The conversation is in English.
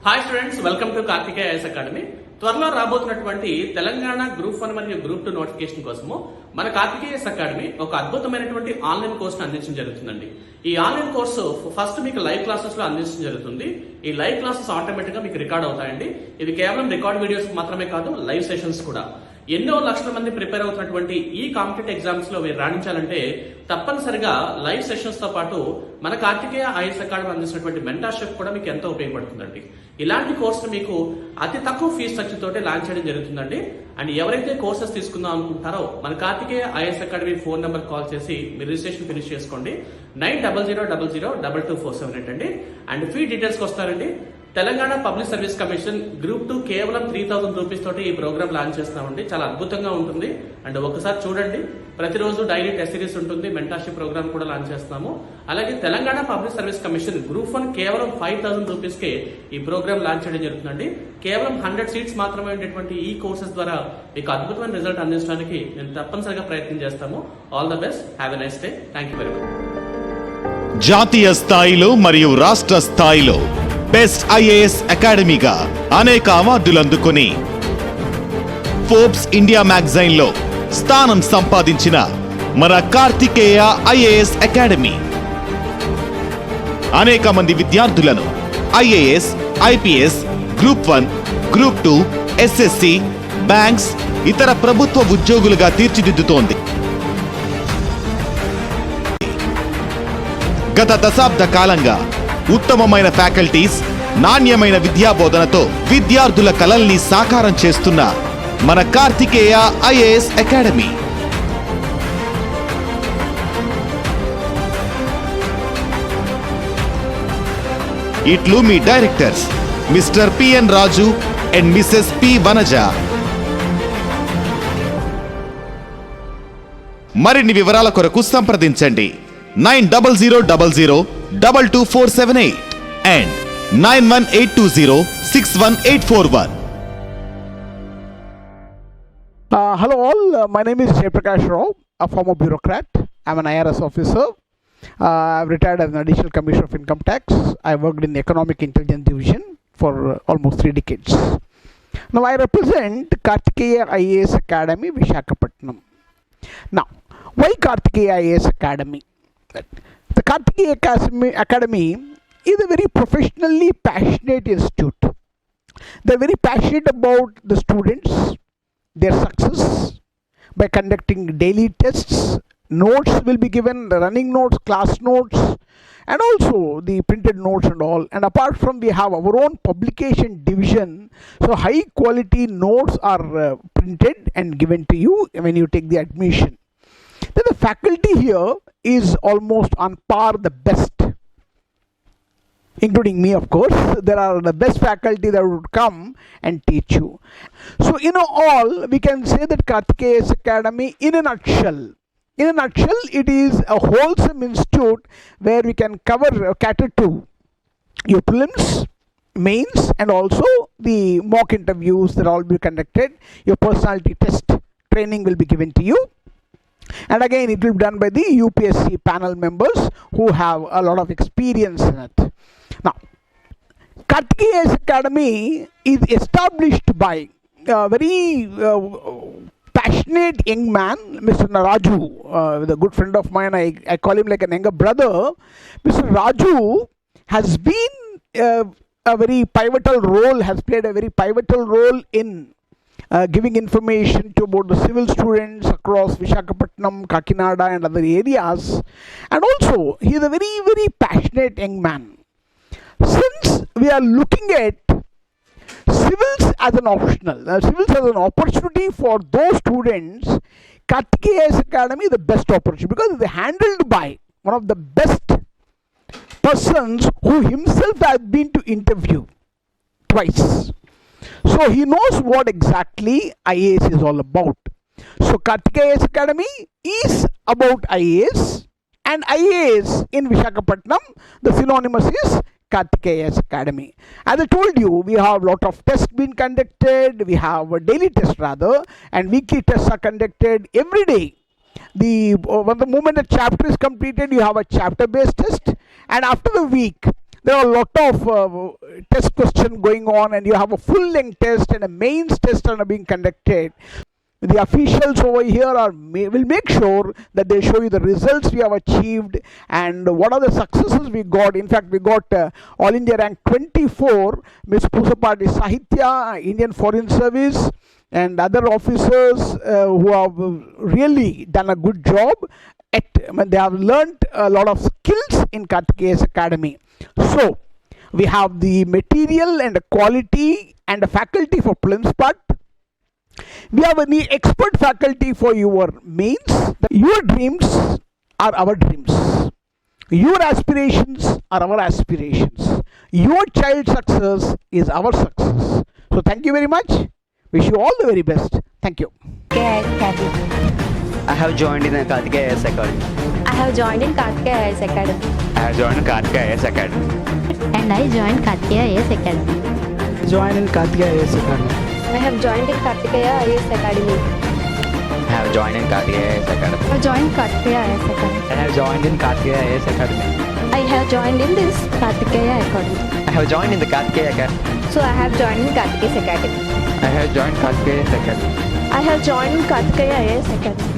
Hi students, welcome to Karthikeya IAS academy. త్వరలో రాబోతున్నటువంటి Telangana group 1 మరియు గ్రూప్ 2 నోటిఫికేషన్ కోసము మన కార్తికేయ ఐఎస్ అకాడమీ ఒక అద్భుతమైనటువంటి ఆన్లైన్ కోర్సును అందించడం జరుగుతుందండి. ఈ ఆన్లైన్ కోర్సు ఫస్ట్ మీకు లైవ్ క్లాసెస్ లో అందించడం జరుగుతుంది. ఈ లైవ్ క్లాసెస్ ఆటోమేటిక్ గా మీకు రికార్డ్ అవుతాయండి. ఇది కేవలం రికార్డ్ వీడియోస్ మాత్రమే కాదు, లైవ్ సెషన్స్ కూడా. ఎన్నో లక్షల మంది ప్రిపేర్ అవుతున్నటువంటి ఈ కాంపిటేటివ్ ఎగ్జామ్స్ లో మీరు రాణించాలంటే తప్పనిసరిగా లైవ్ సెషన్స్ తో పాటు మన కార్తికేయ ఐఎస్ అకాడమీ అందిస్తున్నటువంటి మెంటర్షిప్ కూడా మీకు ఎంతో ఉపయోగపడుతుందండి. ఇలాంటి కోర్సులు మీకు అతి తక్కువ ఫీజు స్ట్రక్చర్ తోటే లాంచ్ చేయడం జరుగుతుందండి. అండ్ ఎవరైతే కోర్సెస్ తీసుకుందాం అనుకుంటారో మన Karthikeya IAS academy phone number call చేసి మీరు రిజిస్ట్రేషన్ ఫినిష్ చేసుకోండి. 9000002247 అండి. అండ్ ఫీ డీటెయిల్స్ వస్తారండి. Telangana public service commission group 2 కేవలం 3000 రూపీస్ తోటి ఈ ప్రోగ్రామ్ లాంచ్ చేస్తున్నామండి. చాలా అద్భుతంగా ఉంటుంది. అండ్ ఒకసారి చూడండి, ప్రతిరోజు డైలీ టెస్ట్ సిరీస్ ఉంటుంది, మెంటర్షిప్ ప్రోగ్రామ్ కూడా లాంచ్ చేస్తున్నాము. అలాగే Telangana public service commission group 1 కేవలం 5000 రూపీస్ కే ఈ ప్రోగ్రామ్ లాంచ్ చేయడం జరుగుతుందండి. కేవలం 100 సీట్స్ మాత్రమే ఉండేటువంటి ఈ కోర్సెస్ ద్వారా మీకు అద్భుతమైన రిజల్ట్ అందించడానికి మేము తప్పనిసరిగా ప్రయత్నం చేస్తాము. All the best, have a nice day. Thank you very much. జాతీయ స్థాయిలో మరియు రాష్ట్ర స్థాయిలో బెస్ట్ ఐఏఎస్ అకాడమీగా అనేక అవార్డులు అందుకొని ఫోర్బ్స్ ఇండియా మ్యాగజైన్ లో స్థానం సంపాదించిన మన కార్తికేయ ఐఏఎస్ అకాడమీ అనేక మంది విద్యార్థులను IAS, IPS, group 1, group 2, SSC, banks, ఇతర ప్రభుత్వ ఉద్యోగులుగా తీర్చిదిద్దుతోంది. గత దశాబ్ద కాలంగా ఉత్తమమైన ఫ్యాకల్టీస్, నాణ్యమైన విద్యాబోధనతో విద్యార్థుల కలల్ని సాకారం చేస్తున్న మన కార్తికేయ ఐఏఎస్ అకాడమీ. ఇట్లు మీ directors Mr PN Raju and Mrs P Vanaja. మరిన్ని వివరాల కొరకు సంప్రదించండి 9000002247 and 9182061841. Hello all, my name is Jaiprakash Rao, a former bureaucrat. I'm an IRS officer. I've retired as an additional commissioner of income tax. I worked in the economic intelligence division for almost 3 decades. Now I represent Kartikeya IAS Academy, Visakhapatnam. Now, why Kartikeya IAS Academy? The Kartikeya Academy is a very professionally passionate institute. They're very passionate about the students, their success by conducting daily tests. Notes will be given, running notes, class notes, and also the printed notes and all. And apart from, we have our own publication division, so high quality notes are printed and given to you when you take the admission. Then the faculty here is almost on par the best, including me, of course. There are the best faculty that would come and teach you. So in all, we can say that Kartikeya Academy in a nutshell, it is a wholesome institute where we can cater to your prelims, mains, and also the mock interviews that all be conducted. Your personality test training will be given to you. And again, it will be done by the UPSC panel members who have a lot of experience in it. Now, Kartikeya Academy is established by a very passionate young man, Mr. Raju, a good friend of mine. I call him like an younger brother. Mr. Raju has been a very pivotal role, has played a very pivotal role in giving information to about the civil students across Visakhapatnam, Kakinada and other areas. And also, he is a very, very passionate young man. Since we are looking at civils as an optional, civils as an opportunity for those students, Kartikeya Academy is the best opportunity because it is handled by one of the best persons who himself has been to interview twice. So he knows what exactly IAS is all about. So Kartikeya Academy is about IAS, and IAS in Visakhapatnam, the synonymous is Kartikeya Academy. As I told you, we have a lot of tests being conducted. We have a daily test rather, and weekly tests are conducted every day. When the moment a chapter is completed, you have a chapter based test, and after the week there are a lot of test questions going on, and you have a full length test and a mains test are being conducted. The officials over here will make sure that they show you the results we have achieved and what are the successes we got. In fact, we got All India rank 24, Ms. Pusapati Sahitya, Indian Foreign Service, and other officers who have really done a good job. They have learnt a lot of skills in Kartikeya's Academy. So, we have the material and the quality and the faculty for prelims part. We have an expert faculty for your mains. Your dreams are our dreams. Your aspirations are our aspirations. Your child's success is our success. So thank you very much. Wish you all the very best. Thank you. I have joined in the Kartikeya IAS Academy. I have joined in Kartikeya IAS Academy. I have joined in Kartikeya IAS Academy. And I joined Kartikeya IAS Academy. Joined in Kartikeya IAS Academy. I have joined in Kartikeya IAS Academy. I have joined in Kartikeya IAS Academy. I have joined Kartikeya IAS Academy. I have joined in Kartikeya IAS Academy. I have joined in this Kartikeya Academy. I have joined in the Kartikeya Academy. So I have joined in Kartikeya Academy. I have joined Kartikeya Academy. I have joined in Kartikeya IAS Academy.